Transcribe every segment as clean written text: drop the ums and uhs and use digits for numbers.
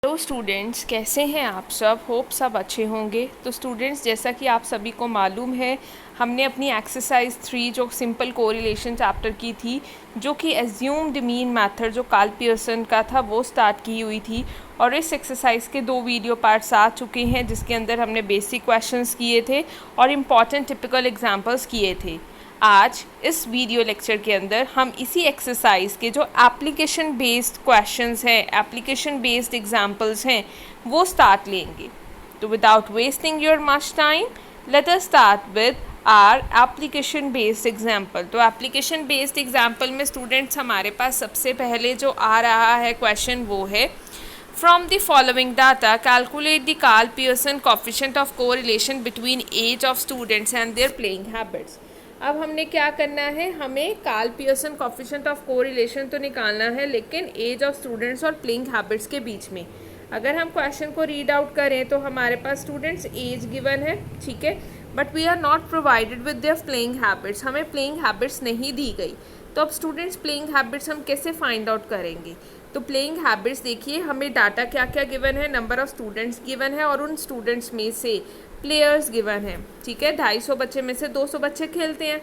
Hello students, कैसे हैं आप सब? होप सब अच्छे होंगे। तो स्टूडेंट्स, जैसा कि आप सभी को मालूम है, हमने अपनी एक्सरसाइज 3 जो सिंपल कोरिलेशन चैप्टर की थी, जो कि एज्यूम्ड मीन मेथड जो कार्ल पियर्सन का था, वो स्टार्ट की हुई थी। और इस एक्सरसाइज के 2 वीडियो पार्ट्स आ चुके हैं, जिसके अंदर हमने बेसिक क्वेश्चंस किए थे और इम्पॉर्टेंट टिपिकल एग्जांपल्स किए थे। आज इस वीडियो लेक्चर के अंदर हम इसी एक्सरसाइज के जो एप्लीकेशन बेस्ड क्वेश्चंस हैं, एप्लीकेशन बेस्ड एग्जांपल्स हैं, वो स्टार्ट लेंगे। तो without wasting your much time, let us start with our application based example. तो एप्लीकेशन बेस्ड एग्जांपल में स्टूडेंट्स हमारे पास सबसे पहले जो आ रहा है क्वेश्चन, वो है from the following data calculate the Karl Pearson coefficient of correlation between age of students and their playing habits. अब हमने क्या करना है, हमें Karl Pearson coefficient of correlation तो निकालना है, लेकिन एज ऑफ स्टूडेंट्स और प्लेइंग हैबिट्स के बीच में। अगर हम क्वेश्चन को रीड आउट करें तो हमारे पास स्टूडेंट्स एज गिवन है, ठीक है, but we are not provided with their playing habits. हमें प्लेइंग हैबिट्स नहीं दी गई। तो अब स्टूडेंट्स प्लेइंग हैबिट्स हम कैसे फाइंड आउट करेंगे? तो प्लेइंग हैबिट्स देखिए, हमें डाटा क्या क्या गिवन है, नंबर ऑफ स्टूडेंट्स गिवन है और उन स्टूडेंट्स में से प्लेयर्स गिवन है, ठीक है। 250 बच्चे में से 200 बच्चे खेलते हैं,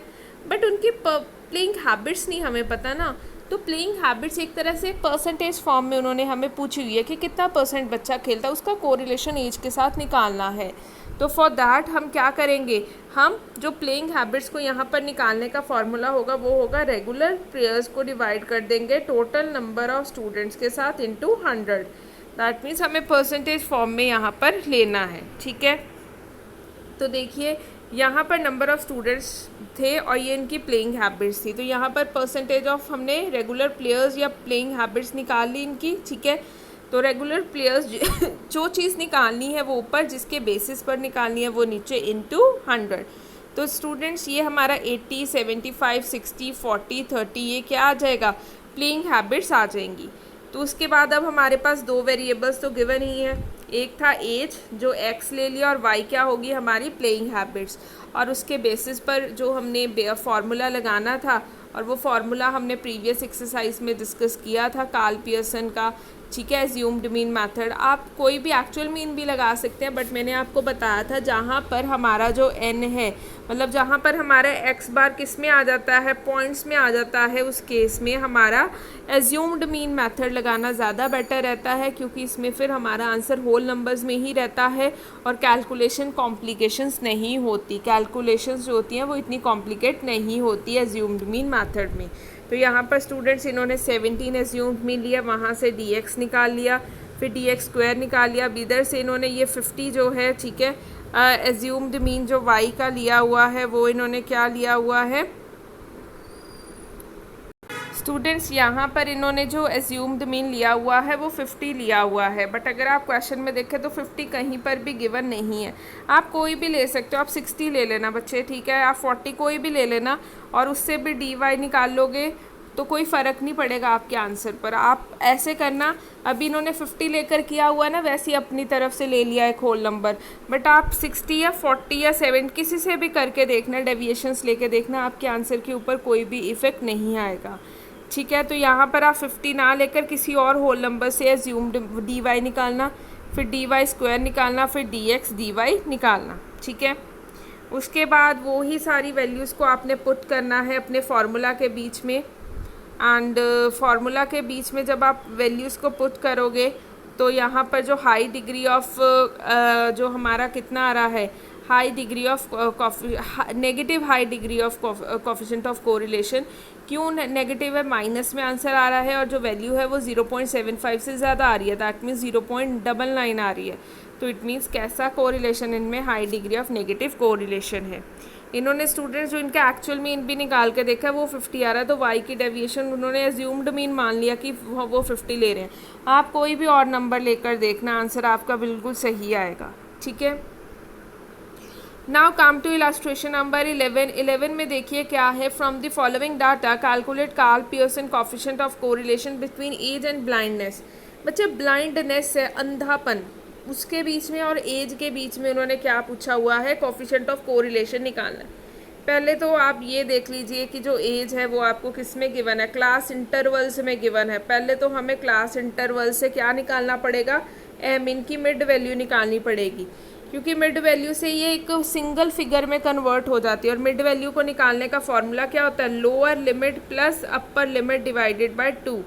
बट उनकी प्लेइंग हैबिट्स नहीं हमें पता ना। तो प्लेइंग हैबिट्स एक तरह से परसेंटेज फॉर्म में उन्होंने हमें पूछी हुई है कि कितना % बच्चा खेलता है, उसका कोरिलेशन एज के साथ निकालना है। तो फॉर दैट हम क्या करेंगे, हम जो प्लेइंग हैबिट्स को यहाँ पर निकालने का फॉर्मूला होगा, वो होगा रेगुलर प्लेयर्स को डिवाइड कर देंगे टोटल नंबर ऑफ स्टूडेंट्स के साथ इंटू 100। दैट मीन्स हमें परसेंटेज फॉर्म में यहाँ पर लेना है, ठीक है। तो देखिए, यहाँ पर नंबर ऑफ़ स्टूडेंट्स थे और ये इनकी प्लेइंग हैबिट्स थी। तो यहाँ पर परसेंटेज ऑफ हमने रेगुलर प्लेयर्स या प्लेइंग हैबिट्स निकाल ली इनकी, ठीक है। तो रेगुलर प्लेयर्स जो चीज़ निकालनी है वो ऊपर, जिसके बेसिस पर निकालनी है वो नीचे, इंटू 100। तो स्टूडेंट्स, ये हमारा 80, 75, 60, 40, 30 ये क्या आ जाएगा, प्लेइंग हैबिट्स आ जाएंगी। तो उसके बाद अब हमारे पास 2 वेरिएबल्स तो गिवन ही है। एक था एज, जो x ले लिया, और y क्या होगी हमारी प्लेइंग हैबिट्स। और उसके बेसिस पर जो हमने फार्मूला लगाना था, और वो फार्मूला हमने प्रीवियस एक्सरसाइज में डिस्कस किया था कार्ल पियर्सन का, ठीक है, एज्यूम्ड मीन मेथड। आप कोई भी एक्चुअल मीन भी लगा सकते हैं, बट मैंने आपको बताया था जहाँ पर हमारा जो n है, मतलब जहाँ पर हमारा x बार किस में आ जाता है, पॉइंट्स में आ जाता है, उस केस में हमारा एज्यूम्ड मीन मेथड लगाना ज़्यादा बेटर रहता है, क्योंकि इसमें फिर हमारा आंसर होल नंबर्स में ही रहता है और कैलकुलेशन कॉम्प्लिकेशंस नहीं होती। कैलकुलेशंस जो होती हैं वो इतनी कॉम्प्लिकेट नहीं होती एज्यूम्ड मीन मेथड में। तो यहाँ पर स्टूडेंट्स इन्होंने 17 एज्यूम्ड मीन लिया, वहाँ से dx निकाल लिया, फिर dx स्क्वायर निकाल लिया। इधर से इन्होंने ये 50 जो है, ठीक है, एज्यूम्ड मीन जो y का लिया हुआ है, वो इन्होंने क्या लिया हुआ है स्टूडेंट्स, यहाँ पर इन्होंने जो एज्यूम्ड मीन लिया हुआ है वो 50 लिया हुआ है। बट अगर आप क्वेश्चन में देखें तो 50 कहीं पर भी गिवन नहीं है। आप कोई भी ले सकते हो, आप 60 ले लेना बच्चे, ठीक है, आप 40 कोई भी ले लेना, और उससे भी dy निकाल लोगे तो कोई फ़र्क नहीं पड़ेगा आपके आंसर पर। आप ऐसे करना, अभी इन्होंने 50 लेकर किया हुआ ना, वैसे ही अपनी तरफ से ले लिया एक होल नंबर, बट आप 60 या 40 या 7 किसी से भी करके देखना, डेविएशंस लेके देखना, आपके आंसर के ऊपर कोई भी इफ़ेक्ट नहीं आएगा, ठीक है। तो यहाँ पर आप 50 ना लेकर किसी और होल नंबर से एज्यूम्ड dy निकालना, फिर dy स्क्वायर निकालना, फिर dx dy निकालना, ठीक है। उसके बाद वो ही सारी वैल्यूज़ को आपने पुट करना है अपने फार्मूला के बीच में, एंड फार्मूला के बीच में जब आप वैल्यूज़ को पुट करोगे तो यहाँ पर जो हाई डिग्री ऑफ जो हमारा कितना आ रहा है, high degree of negative high degree of coefficient of correlation, क्यों नेगेटिव है, माइनस में आंसर आ रहा है, और जो वैल्यू है वो 0.75 से ज़्यादा आ रही है, दैट मीन्स 0.99 आ रही है। तो इट मीन्स कैसा कोरिलेशन इनमें, high degree of negative correlation है। इन्होंने स्टूडेंट्स जो इनका एक्चुअल मीन भी निकाल के देखा है वो 50 आ रहा है, तो y की डेविएशन उन्होंने एज्यूम्ड मीन मान लिया कि वो 50 ले रहे हैं। आप कोई भी और नंबर लेकर देखना, आंसर आपका बिल्कुल सही आएगा, ठीक है। Now come to illustration number 11। 11 में देखिए क्या है, from the following data calculate Karl Pearson coefficient of correlation between age and blindness. बच्चे, ब्लाइंडनेस है अंधापन, उसके बीच में और एज के बीच में उन्होंने क्या पूछा हुआ है, कोएफिशिएंट ऑफ कोरिलेशन निकालना है। पहले तो आप ये देख लीजिए कि जो एज है वो आपको किस में गिवन है, क्लास इंटरवल्स में गिवन है। पहले तो हमें क्लास इंटरवल से क्या निकालना पड़ेगा, एम, इनकी मिड वैल्यू निकालनी पड़ेगी, क्योंकि मिड वैल्यू से ये एक सिंगल फिगर में कन्वर्ट हो जाती है। और मिड वैल्यू को निकालने का फॉर्मूला क्या होता है, lower limit plus upper limit divided by 2।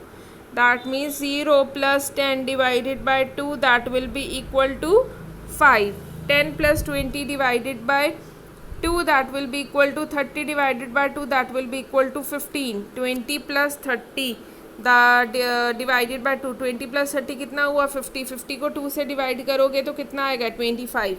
That means 0 plus 10 divided by 2, that will be equal to 5। 10 plus 20 divided by 2, that will be equal to 30 divided by 2, that will be equal to 15. 20 plus 30 divided by 2, 20 plus 30 कितना हुआ 50, 50 को 2 से divide करोगे तो कितना आएगा 25।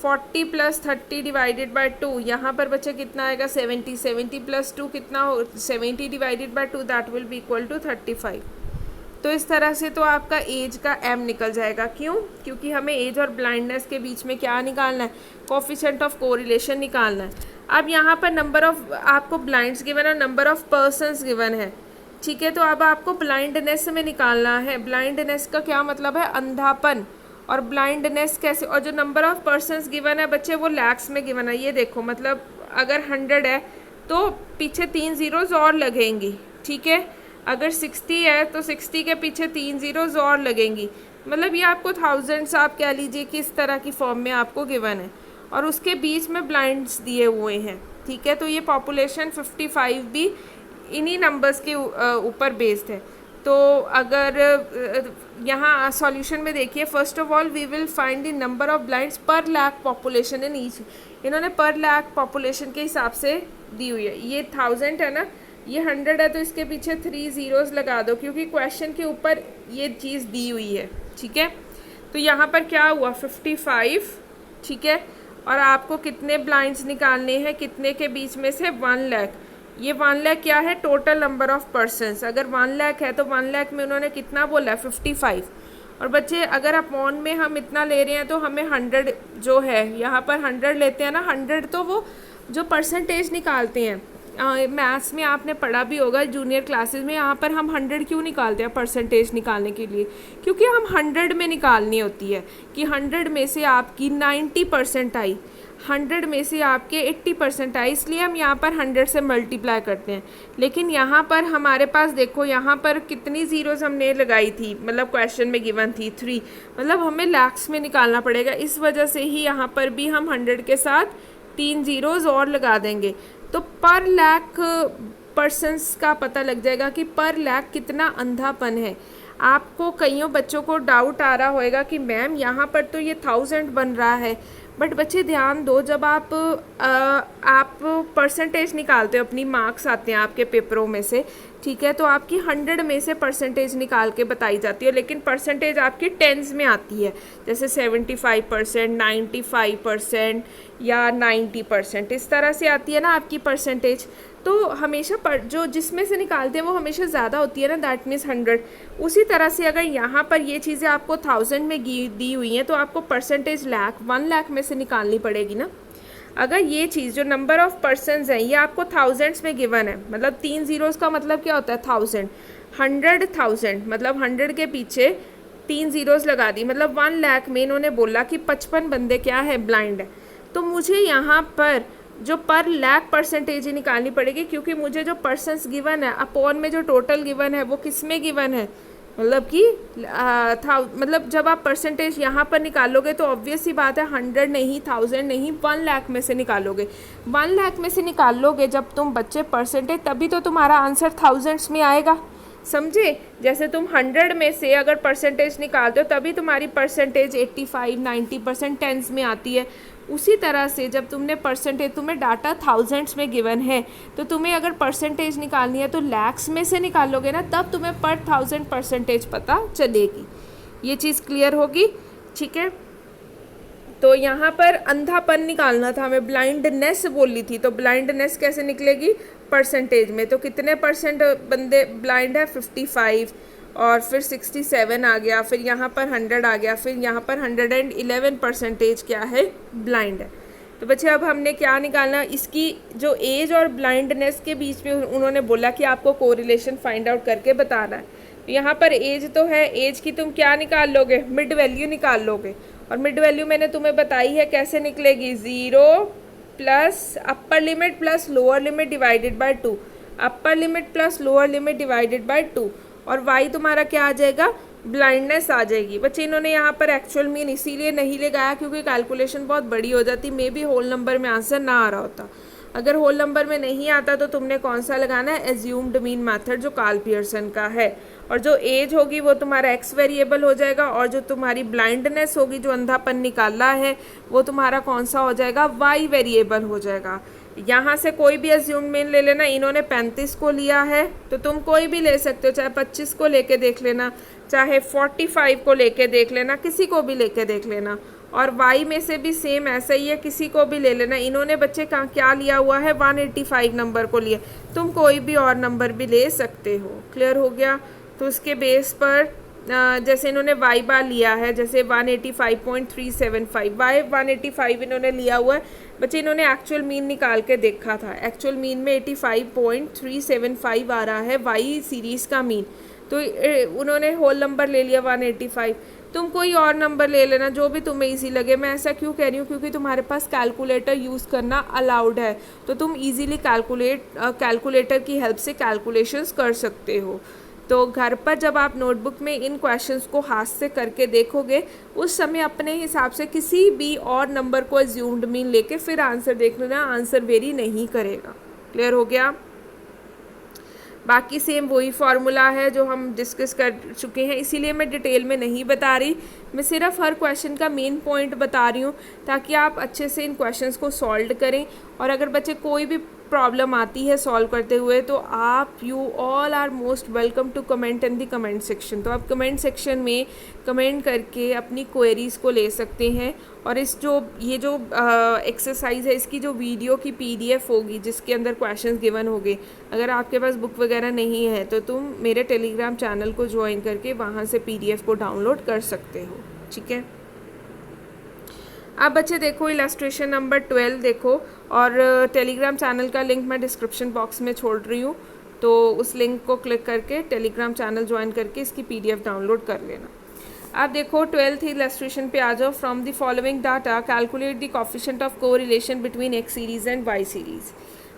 40 plus 30 divided by 2, यहाँ पर बच्चे कितना आएगा 70, 70 प्लस 2 कितना हो 70 divided by 2, that will be equal to 35। तो इस तरह से तो आपका एज का एम निकल जाएगा। क्यों? क्योंकि हमें एज और ब्लाइंडनेस के बीच में क्या निकालना है, कोफिशिएंट ऑफ कोरिलेशन निकालना है। अब यहाँ पर नंबर ऑफ आपको ब्लाइंड्स गिवन है, नंबर ऑफ पर्सन्स गिवन है, ठीक है। तो अब आपको ब्लाइंडनेस में निकालना है। ब्लाइंडनेस का क्या मतलब है, अंधापन। और ब्लाइंडनेस कैसे, और जो नंबर ऑफ पर्सन्स गिवन है बच्चे वो लैक्स में गिवन है। ये देखो, मतलब अगर 100 है तो पीछे 3 ज़ीरोज़ और लगेंगी, ठीक है। अगर 60 है तो 60 के पीछे 3 ज़ीरोज़ और लगेंगी, मतलब ये आपको थाउजेंड्स आप कह लीजिए कि इस तरह की फॉर्म में आपको गिवन है, और उसके बीच में ब्लाइंड्स दिए हुए हैं, ठीक है। तो ये पॉपुलेशन 55 भी इन्हीं नंबर्स के ऊपर बेस्ड है। तो अगर यहाँ सॉल्यूशन में देखिए, first of all we will find the number of blinds per lakh population in each. इन्होंने पर लाख पॉपुलेशन के हिसाब से दी हुई है। ये 1000 है ना, ये 100 है, तो इसके पीछे 3 ज़ीरोज़ लगा दो, क्योंकि क्वेश्चन के ऊपर ये चीज़ दी हुई है, ठीक है। तो यहाँ पर क्या हुआ 55, ठीक है। और आपको कितने ब्लाइंड्स निकालने हैं, कितने के बीच में से 1 लाख। ये 1 लाख क्या है, टोटल नंबर ऑफ पर्सन्स। अगर 1 लाख है तो 1 लाख में उन्होंने कितना बोला 55। और बच्चे अगर अपॉन में हम इतना ले रहे हैं तो हमें 100 जो है यहाँ पर 100 लेते हैं ना, 100 तो वो जो परसेंटेज निकालते हैं, मैथ्स में आपने पढ़ा भी होगा जूनियर क्लासेस में, यहाँ पर हम 100 क्यों निकालते हैं परसेंटेज निकालने के लिए, क्योंकि हम 100 में निकालनी होती है कि 100 में से आपकी 90% आई, 100 में से आपके 80% आई, इसलिए हम यहाँ पर 100 से मल्टीप्लाई करते हैं। लेकिन यहाँ पर हमारे पास देखो, यहाँ पर कितनी ज़ीरोज़ हमने लगाई थी, मतलब क्वेश्चन में गिवन थी 3, मतलब हमें लैक्स में निकालना पड़ेगा। इस वजह से ही यहाँ पर भी हम 100 के साथ 3 ज़ीरोज़ और लगा देंगे, तो पर लाख पर्सन्स का पता लग जाएगा कि पर लाख कितना अंधापन है। आपको कईयों बच्चों को डाउट आ रहा होगा कि मैम यहाँ पर तो ये 1000 बन रहा है, बट बच्चे ध्यान दो, जब आप परसेंटेज निकालते हो, अपनी मार्क्स आते हैं आपके पेपरों में से, ठीक है, तो आपकी 100 में से परसेंटेज निकाल के बताई जाती है, लेकिन परसेंटेज आपकी टेंस में आती है, जैसे 75%, 95% या 90%, इस तरह से आती है ना आपकी परसेंटेज। तो हमेशा जो जिसमें से निकालते हैं वो हमेशा ज़्यादा होती है ना, दैट मीन्स 100। उसी तरह से अगर यहाँ पर ये चीज़ें आपको 1000 में दी हुई हैं तो आपको परसेंटेज 1 लाख में से निकालनी पड़ेगी ना। अगर ये चीज़ जो नंबर ऑफ़ पर्सन्स हैं ये आपको थाउजेंड्स में गिवन है, मतलब 3 ज़ीरोज़ का मतलब क्या होता है 1000, 100,000 मतलब 100 के पीछे 3 ज़ीरोज़ लगा दी, मतलब 1 लाख में इन्होंने बोला कि 55 बंदे क्या है, ब्लाइंड है। तो मुझे यहाँ पर जो पर लाख परसेंटेज ही निकालनी पड़ेगी, क्योंकि मुझे जो पर्सन्स गिवन है अपॉन में जो टोटल गिवन है वो किस में गिवन है, मतलब कि मतलब जब आप परसेंटेज यहाँ पर निकालोगे तो ऑब्वियस ही बात है 100 नहीं, 1000 नहीं, 1 लाख में से निकालोगे। 1 लाख में से निकालोगे जब तुम बच्चे परसेंटेज, तभी तो तुम्हारा आंसर थाउजेंड्स में आएगा, समझे। जैसे तुम 100 में से अगर परसेंटेज निकालते हो तभी तुम्हारी परसेंटेज 85, 90% टेंस में आती है। उसी तरह से जब तुमने परसेंटेज, तुम्हें डाटा थाउजेंड्स में गिवन है, तो तुम्हें अगर परसेंटेज निकालनी है तो लैक्स में से निकालोगे ना, तब तुम्हें पर 1000 परसेंटेज पता चलेगी। ये चीज़ क्लियर होगी, ठीक है। तो यहाँ पर अंधापन निकालना था हमें, ब्लाइंडनेस बोली थी, तो ब्लाइंडनेस कैसे निकलेगी परसेंटेज में। तो कितने परसेंट बंदे ब्लाइंड है 55, और फिर 67 आ गया, फिर यहाँ पर 100 आ गया, फिर यहाँ पर 111 परसेंटेज क्या है, ब्लाइंड है। तो बच्चे अब हमने क्या निकालना, इसकी जो एज और ब्लाइंडनेस के बीच में उन्होंने बोला कि आपको कोरिलेशन फाइंड आउट करके बताना है। तो यहाँ पर एज तो है, एज की तुम क्या निकाल लोगे, मिड वैल्यू निकाल लोगे, और मिड वैल्यू मैंने तुम्हें बताई है कैसे निकलेगी, 0 plus upper limit plus lower limit divided by 2, upper limit plus lower limit divided by 2, और y तुम्हारा क्या आ जाएगा ब्लाइंडनेस आ जाएगी। बच्चे इन्होंने यहाँ पर एक्चुअल मीन इसीलिए नहीं लगाया क्योंकि कैलकुलेशन बहुत बड़ी हो जाती, मे बी होल नंबर में आंसर ना आ रहा होता। अगर होल नंबर में नहीं आता तो तुमने कौन सा लगाना है, एज्यूम्ड मीन मेथड जो कार्ल पियर्सन का है, और जो एज होगी वो तुम्हारा एक्स वेरिएबल हो जाएगा, और जो तुम्हारी ब्लाइंडनेस होगी, जो अंधापन निकालना है, वो तुम्हारा कौन सा हो जाएगा, वाई वेरिएबल हो जाएगा। यहाँ से कोई भी एज्यूम्ड मीन ले लेना, इन्होंने 35 को लिया है तो तुम कोई भी ले सकते हो, चाहे 25 को लेके देख लेना, चाहे 45 को लेके देख लेना, किसी को भी लेके देख लेना। और y में से भी सेम ऐसा ही है, किसी को भी ले लेना। इन्होंने बच्चे का क्या लिया हुआ है, 185 नंबर को लिए, तुम कोई भी और नंबर भी ले सकते हो। क्लियर हो गया। तो उसके बेस पर जैसे इन्होंने y बार लिया है, जैसे 185.375, y 185 इन्होंने लिया हुआ है। बच्चे इन्होंने एक्चुअल मीन निकाल के देखा था, एक्चुअल मीन में 85.375 आ रहा है y सीरीज़ का मीन, तो उन्होंने होल नंबर ले लिया 185। तुम कोई और नंबर ले लेना जो भी तुम्हें इजी लगे। मैं ऐसा क्यों कह रही हूँ, क्योंकि तुम्हारे पास कैलकुलेटर यूज़ करना अलाउड है, तो तुम इजीली कैलकुलेटर की हेल्प से कैलकुलेशंस कर सकते हो। तो घर पर जब आप नोटबुक में इन क्वेश्चंस को हाथ से करके देखोगे, उस समय अपने हिसाब से किसी भी और नंबर को एज्यूम्ड मीन लेके फिर आंसर देख लेना, आंसर वेरी नहीं करेगा। क्लियर हो गया। बाकी सेम वही फार्मूला है जो हम डिस्कस कर चुके हैं, इसीलिए मैं डिटेल में नहीं बता रही, मैं सिर्फ हर क्वेश्चन का मेन पॉइंट बता रही हूँ ताकि आप अच्छे से इन क्वेश्चंस को सॉल्व करें। और अगर बच्चे कोई भी प्रॉब्लम आती है सॉल्व करते हुए तो आप you all are most welcome to comment in the comment section. तो आप कमेंट सेक्शन में कमेंट करके अपनी क्वेरीज़ को ले सकते हैं। और ये जो एक्सरसाइज है, इसकी जो वीडियो की PDF होगी जिसके अंदर क्वेश्चंस गिवन होंगे, अगर आपके पास बुक वगैरह नहीं है तो तुम मेरे टेलीग्राम चैनल को ज्वाइन करके वहाँ से PDF को डाउनलोड कर सकते हो। ठीक है। अब बच्चे देखो इलस्ट्रेशन नंबर 12 देखो, और टेलीग्राम चैनल का लिंक मैं डिस्क्रिप्शन बॉक्स में छोड़ रही हूँ, तो उस लिंक को क्लिक करके टेलीग्राम चैनल ज्वाइन करके इसकी PDF डाउनलोड कर लेना। अब देखो 12th इलस्ट्रेशन पे आ जाओ। From the following data calculate the coefficient of correlation between X series and Y series.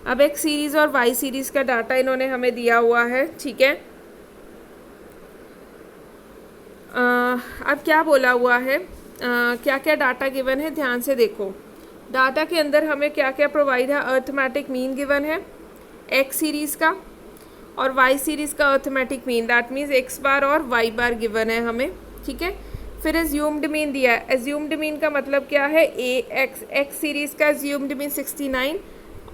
अब एक्स सीरीज़ और वाई सीरीज़ का डाटा इन्होंने हमें दिया हुआ है। ठीक है। अब क्या बोला हुआ है, क्या क्या डाटा गिवन है, ध्यान से देखो। डाटा के अंदर हमें क्या क्या प्रोवाइड है, अर्थमेटिक मीन गिवन है एक्स सीरीज़ का, और वाई सीरीज़ का arithmetic mean, that means X bar और वाई बार गिवन है हमें। ठीक है। फिर एज्यूम्ड मीन दिया है। एज्यूम्ड मीन का मतलब क्या है, एक्स सीरीज़ का एज्यूम्ड मीन 69,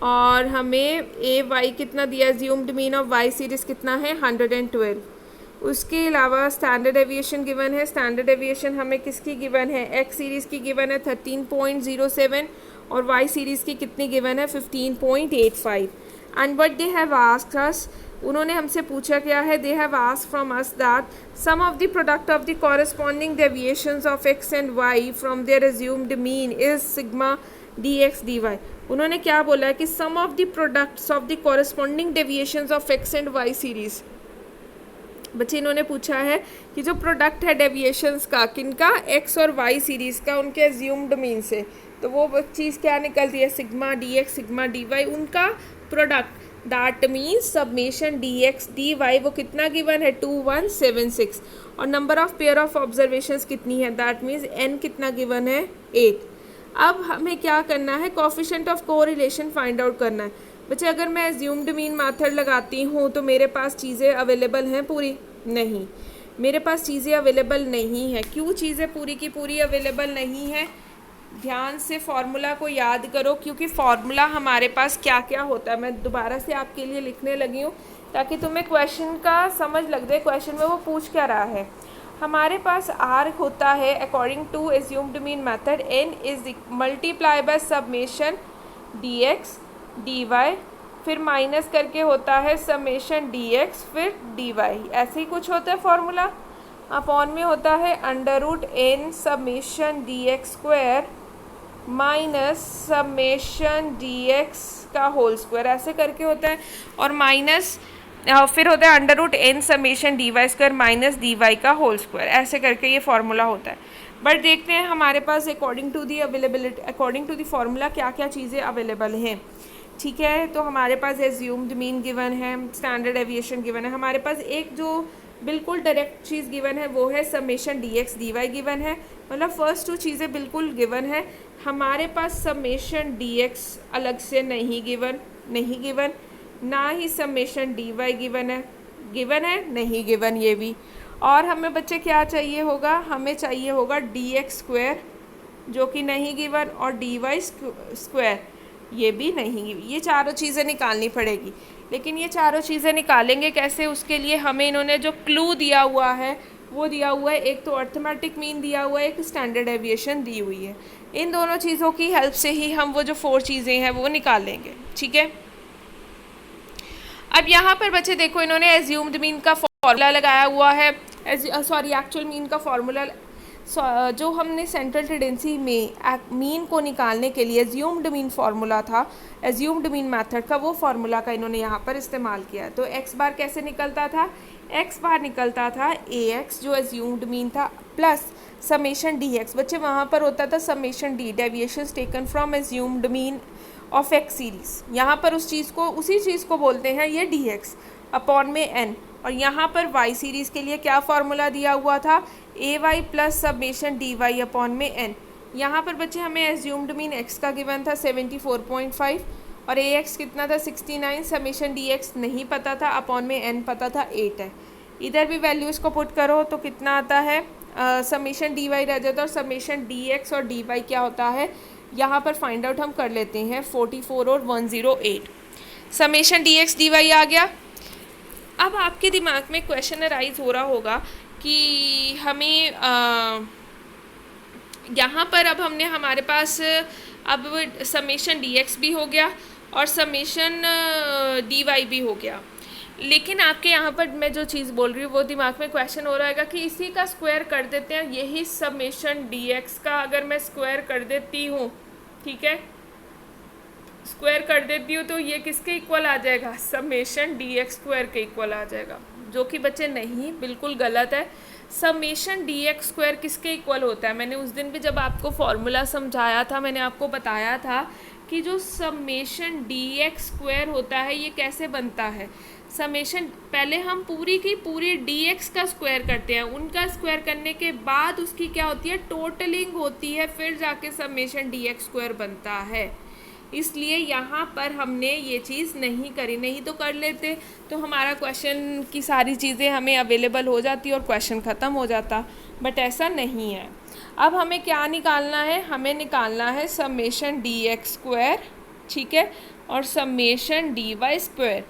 और हमें ए वाई कितना दिया, assumed mean of Y series कितना है, 112। उसके अलावा स्टैंडर्ड एविएशन गिवन है। स्टैंडर्ड एविएशन हमें किसकी गिवन है, एक्स सीरीज़ की गिवन है 13.07, और वाई सीरीज़ की कितनी गिवन है, 15.85। And what they have asked us, उन्होंने हमसे पूछा क्या है, they have asked from us that sum of the product of the corresponding deviations of X and Y from their assumed mean is sigma dx dy। उन्होंने क्या बोला है कि sum of the products of the corresponding deviations of X and Y series. बच्चे इन्होंने पूछा है कि जो प्रोडक्ट है डेविएशंस का, किनका, एक्स और वाई सीरीज़ का, उनके एज्यूम्ड मीन से, तो वो चीज़ क्या निकलती है, सिग्मा dx सिग्मा dy, उनका product, that means summation dx dy वो कितना गिवन है, 2176, और number of pair of observations कितनी है, दैट मीन्स n कितना गिवन है, 8। अब हमें क्या करना है, coefficient of correlation find out करना है। बच्चे अगर मैं एज्यूम्ड मीन मेथड लगाती हूँ तो मेरे पास चीज़ें अवेलेबल हैं पूरी, नहीं, मेरे पास चीज़ें अवेलेबल नहीं है। क्यों चीज़ें पूरी की पूरी अवेलेबल नहीं है, ध्यान से फार्मूला को याद करो, क्योंकि फार्मूला हमारे पास क्या क्या होता है, मैं दोबारा से आपके लिए लिखने लगी हूँ ताकि तुम्हें क्वेश्चन का समझ लग जाए, क्वेश्चन में वो पूछ क्या रहा है। हमारे पास आर होता है according to assumed mean method, n is multiply by summation dx dy, फिर माइनस करके होता है समेशन dx फिर dy, ऐसे ही कुछ होता है फॉर्मूला। अपॉन में होता है √n summation dx square minus summation dx का होल स्क्वायर, ऐसे करके होता है, और माइनस फिर होता है √n summation dy square minus dy का होल स्क्वायर, ऐसे करके ये फार्मूला होता है। बट देखते हैं हमारे पास according to the availability, according to the formula क्या क्या चीज़ें अवेलेबल हैं। ठीक है। तो हमारे पास एज्यूम्ड मीन गिवन है, स्टैंडर्ड एविएशन गिवन है, हमारे पास एक जो बिल्कुल डायरेक्ट चीज़ गिवन है वो है summation D x D y given है, मतलब फर्स्ट टू चीज़ें बिल्कुल गिवन है। हमारे पास समेशन डी एक्स अलग से नहीं गिवन, ना ही समेशन डी वाई गिवन है नहीं गिवन ये भी। और हमें बच्चे क्या चाहिए होगा, हमें चाहिए होगा डी एक्स स्क्वायर जो कि नहीं गिवन, और डी वाई स्क्वायर ये भी नहीं गिवन। ये चारों चीज़ें निकालनी पड़ेगी, लेकिन ये चारों चीज़ें निकालेंगे कैसे, उसके लिए हमें इन्होंने जो क्लू दिया हुआ है वो दिया हुआ है, एक तो अर्थमेटिक मीन दिया हुआ है, एक स्टैंडर्ड डेविएशन दी हुई है। इन दोनों चीज़ों की हेल्प से ही हम वो जो 4 चीज़ें हैं वो निकालेंगे, ठीक है। अब यहाँ पर बच्चे देखो, इन्होंने एज्यूम्ड मीन का फॉर्मूला लगाया हुआ है, एक्चुअल मीन का फॉर्मूला जो हमने सेंट्रल टेंडेंसी में मीन को निकालने के लिए एज्यूम्ड मीन फार्मूला था, एज्यूम्ड मीन मेथड का, वो फार्मूला का इन्होंने यहाँ पर इस्तेमाल किया। तो एक्स बार कैसे निकलता था, एक्स बार निकलता था ए एक्स जो एज्यूम्ड मीन था प्लस समेशन डी एक्स। बच्चे वहाँ पर होता था summation D, deviations taken from assumed mean of x series. यहाँ पर उसी चीज़ को बोलते हैं ये डी एक्स अपॉन में एन। और यहाँ पर वाई सीरीज़ के लिए क्या फार्मूला दिया हुआ था, A Y plus summation D Y upon में एन। यहाँ पर बच्चे हमें एज्यूम्ड मीन एक्स का गिवन था 74.5 और ए एक्स कितना था 69, समेशन डी एक्स नहीं पता था, अपॉन में एन पता था 8 है। इधर भी वैल्यूज़ को पुट करो तो कितना आता है, समेशन डी वाई रह जाता है और समेशन डी एक्स और डी वाई क्या होता है यहाँ पर फाइंड आउट हम कर लेते हैं, 44 और 108। Summation D x D Y आ गया। अब आपके दिमाग में क्वेश्चन अराइज हो रहा होगा कि हमें यहाँ पर अब हमने हमारे पास अब समेशन डी एक्स भी हो गया और समेशन डी वाई भी हो गया, लेकिन आपके यहाँ पर मैं जो चीज़ बोल रही हूँ वो दिमाग में क्वेश्चन हो रहेगा कि इसी का स्क्वायर कर देते हैं, यही समेशन डी एक्स का अगर मैं स्क्वायर कर देती हूँ, ठीक है, स्क्वायर कर देती हूँ तो ये किसके इक्वल आ जाएगा, समेशन डी एक्स स्क्वायर के इक्वल आ जाएगा, जो कि बच्चे नहीं, बिल्कुल गलत है। समेशन डी एक्स स्क्वायर किसके इक्वल होता है, मैंने उस दिन भी जब आपको फॉर्मूला समझाया था मैंने आपको बताया था कि जो समेशन डी एक्स स्क्वायर होता है ये कैसे बनता है। समेशन पहले हम पूरी की पूरी डी एक्स का स्क्वायर करते हैं, उनका स्क्वायर करने के बाद उसकी क्या होती है, टोटलिंग होती है, फिर जाके समेशन डी एक्स स्क्वायर बनता है। इसलिए यहाँ पर हमने ये चीज़ नहीं करी, नहीं तो कर लेते तो हमारा क्वेश्चन की सारी चीज़ें हमें अवेलेबल हो जाती और क्वेश्चन ख़त्म हो जाता, बट ऐसा नहीं है। अब हमें क्या निकालना है, हमें निकालना है समेशन डी एक्स स्क्वायर, ठीक है, और समेशन डी वाई स्क्वायर।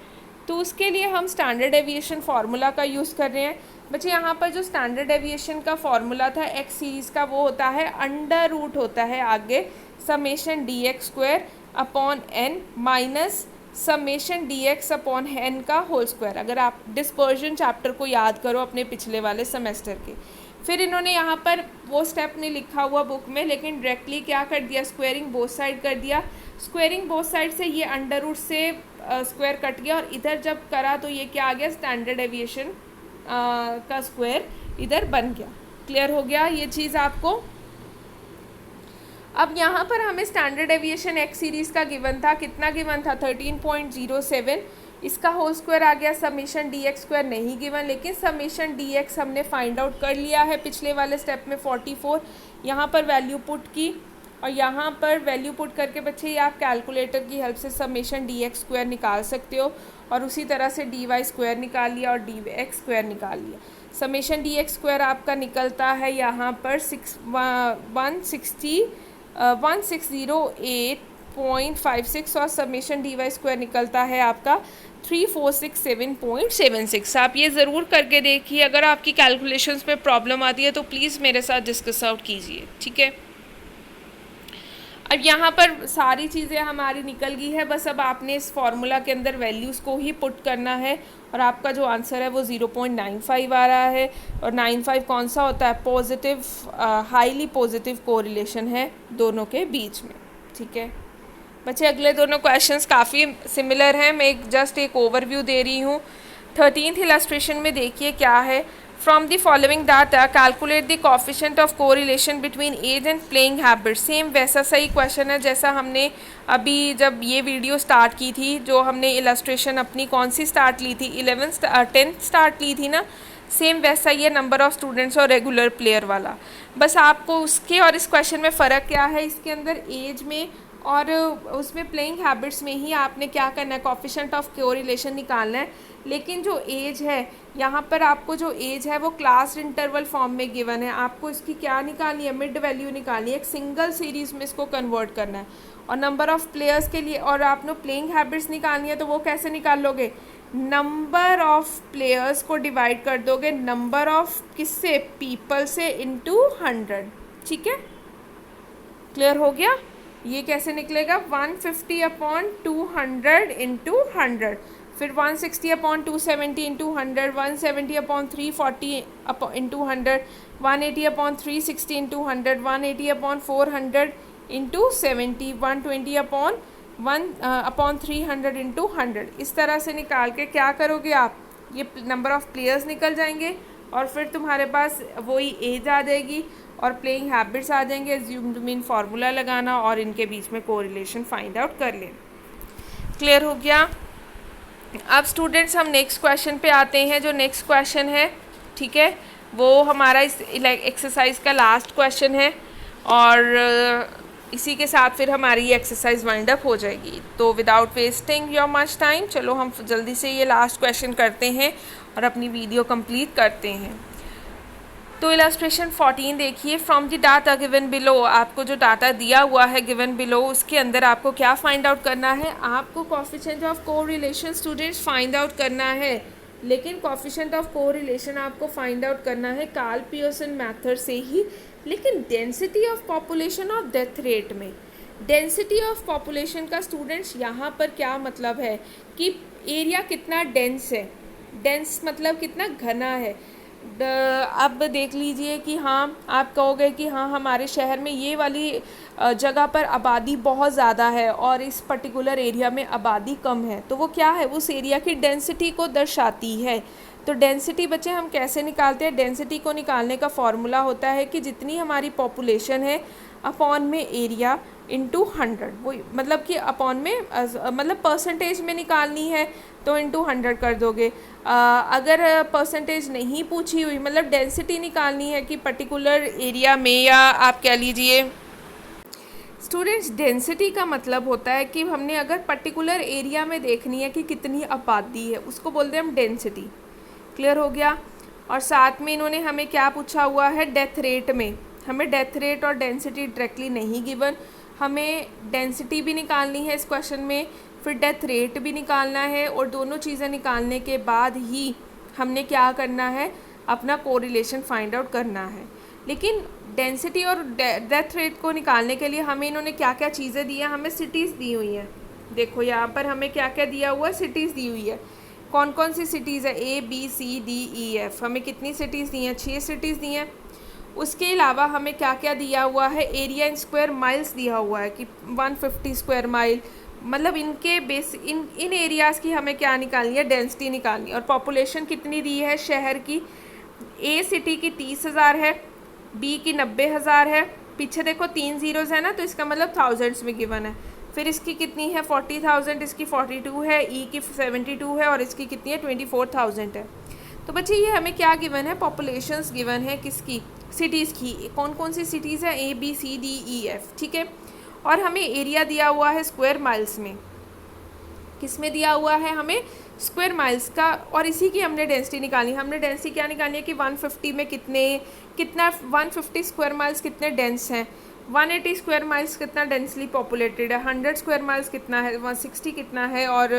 तो उसके लिए हम स्टैंडर्ड डेविएशन फार्मूला का यूज़ कर रहे हैं। बच्चे यहाँ पर जो स्टैंडर्ड डेविएशन का फार्मूला था एक्स सीरीज़ का, वो होता है अंडर रूट होता है आगे summation D x square upon n minus summation D x upon n का होल स्क्वायर। अगर आप डिस्पर्जन चैप्टर को याद करो अपने पिछले वाले सेमेस्टर के, फिर इन्होंने यहाँ पर वो स्टेप नहीं लिखा हुआ बुक में, लेकिन डायरेक्टली क्या कर दिया, स्क्वायरिंग बोथ साइड कर दिया। स्क्वायरिंग बोथ साइड से ये अंडर रूट से स्क्वायर कट गया और इधर जब करा तो ये क्या आ गया, स्टैंडर्ड डेविएशन का स्क्वायर इधर बन गया। क्लियर हो गया ये चीज़ आपको। अब यहाँ पर हमें स्टैंडर्ड डेविएशन एक्स सीरीज़ का गिवन था, कितना गिवन था 13.07, इसका होल स्क्वायर आ गया। समेशन डी एक्स स्क्वायर नहीं गिवन, लेकिन समेशन डी एक्स हमने फाइंड आउट कर लिया है पिछले वाले स्टेप में 44। यहाँ पर वैल्यू पुट की और यहाँ पर वैल्यू पुट करके बच्चे ये आप कैलकुलेटर की हेल्प से समेशन डी एक्स स्क्वायर निकाल सकते हो और उसी तरह से डी वाई स्क्वायर निकाल लिया और डी एक्स स्क्वायर निकाल लिया। समेशन डी एक्स स्क्वायर आपका निकलता है यहाँ पर 1608.56 और समेशन डी वाई स्क्वायर निकलता है आपका 3467.76। आप ये ज़रूर करके देखिए, अगर आपकी कैलकुलेशंस में प्रॉब्लम आती है तो प्लीज़ मेरे साथ डिस्कस आउट कीजिए, ठीक है। अब यहाँ पर सारी चीज़ें हमारी निकल गई है, बस अब आपने इस फार्मूला के अंदर वैल्यूज़ को ही पुट करना है और आपका जो आंसर है वो 0.95 आ रहा है। और 95 कौन सा होता है, पॉजिटिव, हाईली पॉजिटिव कोरिलेशन है दोनों के बीच में, ठीक है। बच्चे अगले दोनों क्वेश्चंस काफ़ी सिमिलर हैं, मैं जस्ट एक ओवरव्यू दे रही हूँ। 13th इलस्ट्रेशन में देखिए क्या है, from the following data calculate the coefficient of correlation between age and playing habit. Same वैसा सही क्वेश्चन है जैसा हमने अभी जब ये वीडियो स्टार्ट की थी, जो हमने इलस्ट्रेशन अपनी कौन सी स्टार्ट ली थी, 10th स्टार्ट ली थी ना, सेम वैसा ही है नंबर ऑफ़ स्टूडेंट्स और रेगुलर प्लेयर वाला। बस आपको उसके और इस क्वेश्चन में फ़र्क क्या है, इसके अंदर एज में और उसमें प्लेइंग हैबिट्स में ही आपने क्या करना है, कोएफिशिएंट ऑफ कोरिलेशन निकालना है। लेकिन जो एज है यहाँ पर आपको जो एज है वो क्लास इंटरवल फॉर्म में गिवन है, आपको इसकी क्या निकालनी है, मिड वैल्यू निकालनी है, एक सिंगल सीरीज़ में इसको कन्वर्ट करना है। और नंबर ऑफ़ प्लेयर्स के लिए और आपने प्लेइंग हैबिट्स निकालनी है, तो वो कैसे निकाल लोगे, नंबर ऑफ़ प्लेयर्स को डिवाइड कर दोगे नंबर ऑफ़ किससे, पीपल से, इनटू 100। ठीक है, क्लियर हो गया। ये कैसे निकलेगा, 150 अपॉन 200 इंटू 100, फिर 160 upon 270 into 100, 170 upon 340 into 100, 180 upon 360 into 100, 180 upon 400 into 70, 120 upon 300 into 100। इस तरह से निकाल के क्या करोगे आप, ये नंबर ऑफ़ प्लेयर्स निकल जाएंगे और फिर तुम्हारे पास वही एज आ जाएगी और प्लेइंग हैबिट्स आ जाएंगे, एज्यूम्ड मीन फार्मूला लगाना और इनके बीच में कोरिलेशन फाइंड आउट कर लेना। क्लियर हो गया। अब स्टूडेंट्स हम नेक्स्ट क्वेश्चन पे आते हैं। जो नेक्स्ट क्वेश्चन है, ठीक है, वो हमारा इस एक्सरसाइज का लास्ट क्वेश्चन है और इसी के साथ फिर हमारी ये एक्सरसाइज वाइंड अप हो जाएगी। तो without wasting your much time, चलो हम जल्दी से ये लास्ट क्वेश्चन करते हैं और अपनी वीडियो कंप्लीट करते हैं। तो इलस्ट्रेशन 14 देखिए, from the data given below, आपको जो डाटा दिया हुआ है गिवन बिलो, उसके अंदर आपको क्या फाइंड आउट करना है, आपको coefficient of correlation students find out करना है। लेकिन कोएफिशिएंट ऑफ कोरिलेशन आपको फाइंड आउट करना है कार्ल पियर्सन मेथड से ही, लेकिन डेंसिटी ऑफ पॉपुलेशन और डेथ रेट में। डेंसिटी ऑफ पॉपुलेशन का स्टूडेंट्स यहाँ पर क्या मतलब है कि एरिया कितना डेंस है, डेंस मतलब कितना घना है। अब देख लीजिए कि हाँ, आप कहोगे कि हाँ हमारे शहर में ये वाली जगह पर आबादी बहुत ज़्यादा है और इस पर्टिकुलर एरिया में आबादी कम है, तो वो क्या है, उस एरिया की डेंसिटी को दर्शाती है। तो डेंसिटी बच्चे हम कैसे निकालते हैं, डेंसिटी को निकालने का फॉर्मूला होता है कि जितनी हमारी पॉपुलेशन है अपॉन में एरिया इंटू 100, वही मतलब कि अपॉन में मतलब परसेंटेज में निकालनी है तो इंटू 100 कर दोगे। अगर परसेंटेज नहीं पूछी हुई, मतलब डेंसिटी निकालनी है कि पर्टिकुलर एरिया में, या आप कह लीजिए स्टूडेंट्स डेंसिटी का मतलब होता है कि हमने अगर पर्टिकुलर एरिया में देखनी है कि कितनी आबादी है, उसको बोलते हैं हम डेंसिटी। क्लियर हो गया। और साथ में इन्होंने हमें क्या पूछा हुआ है, डेथ रेट में। हमें डेथ रेट और डेंसिटी डायरेक्टली नहीं गिवन, हमें डेंसिटी भी निकालनी है इस क्वेश्चन में, फिर डेथ रेट भी निकालना है, और दोनों चीज़ें निकालने के बाद ही हमने क्या करना है, अपना कोरिलेशन फाइंड आउट करना है। लेकिन डेंसिटी और डेथ रेट को निकालने के लिए हमें इन्होंने क्या क्या चीज़ें दी हैं, हमें सिटीज़ दी हुई हैं। देखो यहाँ पर हमें क्या क्या दिया हुआ है, सिटीज़ दी हुई है। कौन कौन सी सिटीज़ है, ABCDEF, हमें कितनी सिटीज़ दी हैं, 6 सिटीज़ दी हैं। उसके अलावा हमें क्या क्या दिया हुआ है, एरिया इन स्क्वायर माइल्स दिया हुआ है कि 150 स्क्वायर माइल, मतलब इनके बेस इन एरियाज़ की हमें क्या निकालनी है, डेंसिटी निकालनी है। और पॉपुलेशन कितनी दी है शहर की, A सिटी की 30,000 है, B की 90,000 है, पीछे देखो 3 ज़ीरोज़ है ना, तो इसका मतलब थाउजेंड्स में गिवन है। फिर इसकी कितनी है 40,000, इसकी 42 है, E की 72 है और इसकी कितनी है 24,000 है। तो बच्चे ये हमें क्या गिवन है, पॉपुलेशंस गिवन है किसकी, सिटीज़ की। कौन कौन सी सिटीज़ है, ABCDEF, ठीक है। और हमें एरिया दिया हुआ है स्क्वायर माइल्स में, किस में दिया हुआ है, हमें स्क्वायर माइल्स का, और इसी की हमने डेंसिटी निकालनी है। हमने डेंसिटी क्या निकालनी है कि 150 में कितना 150 स्क्वायर माइल्स कितने डेंस हैं, 180 स्क्वायर माइल्स कितना डेंसली पॉपुलेटेड है, 100 स्क्वायर माइल्स कितना है, 160 कितना है, और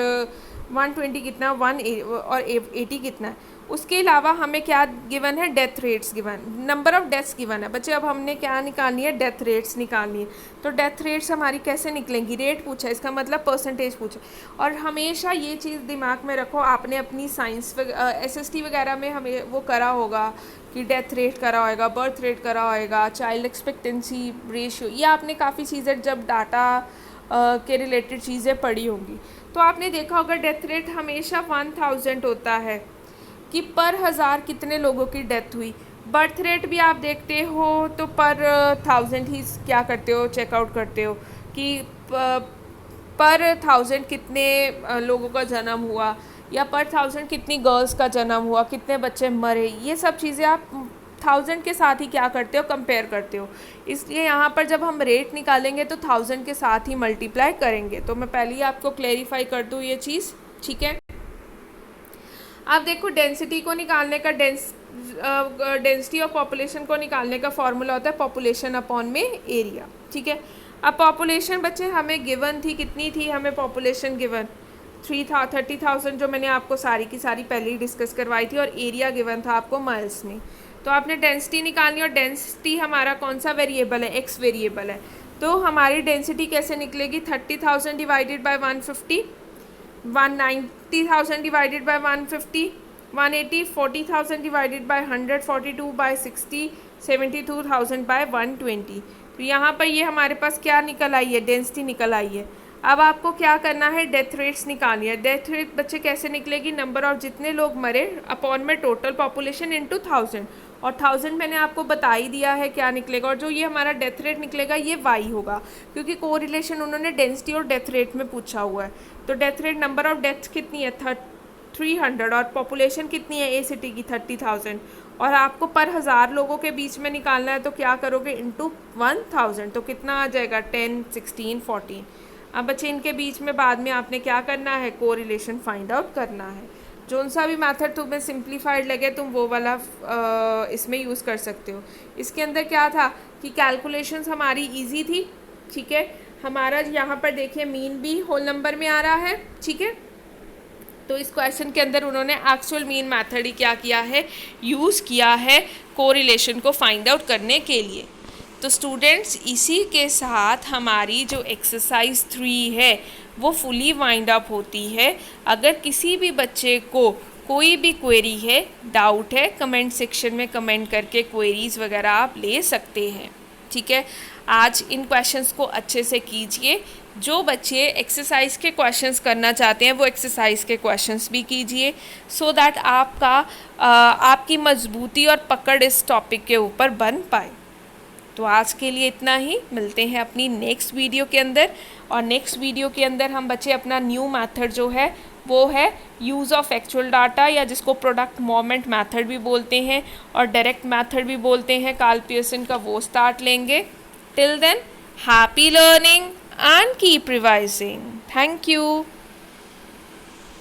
120 कितना, 1 और 80 कितना है। उसके अलावा हमें क्या गिवन है, death rates given, number of deaths given है। बच्चे अब हमने क्या निकालनी है, डेथ रेट्स निकालनी है। तो डेथ रेट्स हमारी कैसे निकलेंगी, रेट पूछा है, इसका मतलब परसेंटेज पूछा। और हमेशा ये चीज़ दिमाग में रखो, आपने अपनी साइंस SST वगैरह में हमें वो करा होगा कि डेथ रेट करा होगा, बर्थ रेट करा होगा, चाइल्ड एक्सपेक्टेंसी रेशियो, ये आपने काफ़ी चीज़ें जब डाटा के रिलेटेड चीज़ें पढ़ी होंगी। तो आपने देखा होगा डेथ रेट हमेशा 1000 होता है कि पर 1000 कितने लोगों की डेथ हुई। बर्थ रेट भी आप देखते हो तो पर 1000 ही क्या करते हो, चेकआउट करते हो कि पर 1000 कितने लोगों का जन्म हुआ, या पर 1000 कितनी गर्ल्स का जन्म हुआ, कितने बच्चे मरे, ये सब चीज़ें आप 1000 के साथ ही क्या करते हो, कंपेयर करते हो। इसलिए यहाँ पर जब हम रेट निकालेंगे तो 1000 के साथ ही मल्टीप्लाई करेंगे। तो मैं पहले ही आपको क्लेरिफाई कर दूँ ये चीज़, ठीक है। अब देखो डेंसिटी को निकालने का डेंसिटी ऑफ पॉपुलेशन को निकालने का फॉर्मूला होता है पॉपुलेशन अपॉन में एरिया, ठीक है। अब पॉपुलेशन बच्चे हमें गिवन थी, कितनी थी हमें पॉपुलेशन गिवन, 30,000 जो मैंने आपको सारी की सारी पहले ही डिस्कस करवाई थी, और एरिया गिवन था आपको माइल्स में। तो आपने डेंसिटी निकालनी, और डेंसिटी हमारा कौन सा वेरिएबल है, एक्स वेरिएबल है। तो हमारी डेंसिटी कैसे निकलेगी, 30,000 divided by 150, 190,000 divided by 150, 180, 40,000 divided by 100, 42 by 60, 72,000 by 120। तो यहाँ पर ये हमारे पास क्या निकल आई है, डेंसिटी निकल आई है। अब आपको क्या करना है, डेथ रेट्स निकालनी है। डेथ रेट बच्चे कैसे निकलेगी, नंबर ऑफ जितने लोग मरे अपॉन में टोटल पॉपुलेशन इंटू 1000, और 1000 मैंने आपको बता ही दिया है क्या निकलेगा। और जो ये हमारा डेथ रेट निकलेगा ये वाई होगा, क्योंकि कोरिलेशन उन्होंने डेंसिटी और डेथ रेट में पूछा हुआ है। तो death rate, number of death कितनी है 300, और पॉपुलेशन कितनी है ए सिटी की 30,000, और आपको पर 1000 लोगों के बीच में निकालना है। तो क्या करोगे, इंटू 1000, तो कितना आ जाएगा 10, 16, 14। अब बच्चे इनके बीच में बाद में आपने क्या करना है, कोरिलेशन फाइंड आउट करना है। जोन सा भी मेथड तुम्हें सिंप्लीफाइड लगे तुम वो वाला इसमें यूज़ कर सकते हो। इसके अंदर क्या था कि कैलकुलेशंस हमारी इजी थी, ठीक है। हमारा यहाँ पर देखिए मीन भी होल नंबर में आ रहा है, ठीक है। तो इस क्वेश्चन के अंदर उन्होंने एक्चुअल मीन मेथड ही क्या किया है, यूज़ किया है कोरिलेशन को फाइंड आउट करने के लिए। तो स्टूडेंट्स इसी के साथ हमारी जो एक्सरसाइज 3 है वो फुली वाइंड अप होती है। अगर किसी भी बच्चे को कोई भी क्वेरी है, डाउट है, कमेंट सेक्शन में कमेंट करके क्वेरीज़ वगैरह आप ले सकते हैं, ठीक है। आज इन क्वेश्चंस को अच्छे से कीजिए। जो बच्चे एक्सरसाइज के क्वेश्चंस करना चाहते हैं वो एक्सरसाइज के क्वेश्चंस भी कीजिए, सो दैट आपकी मजबूती और पकड़ इस टॉपिक के ऊपर बन पाए। तो आज के लिए इतना ही, मिलते हैं अपनी नेक्स्ट वीडियो के अंदर। और नेक्स्ट वीडियो के अंदर हम बच्चे अपना न्यू मेथड जो है वो है यूज़ ऑफ एक्चुअल डाटा, या जिसको प्रोडक्ट मोमेंट मेथड भी बोलते हैं और डायरेक्ट मेथड भी बोलते हैं, कार्ल पियर्सन का, वो स्टार्ट लेंगे। Till than happy learning and keep revising. Thank you.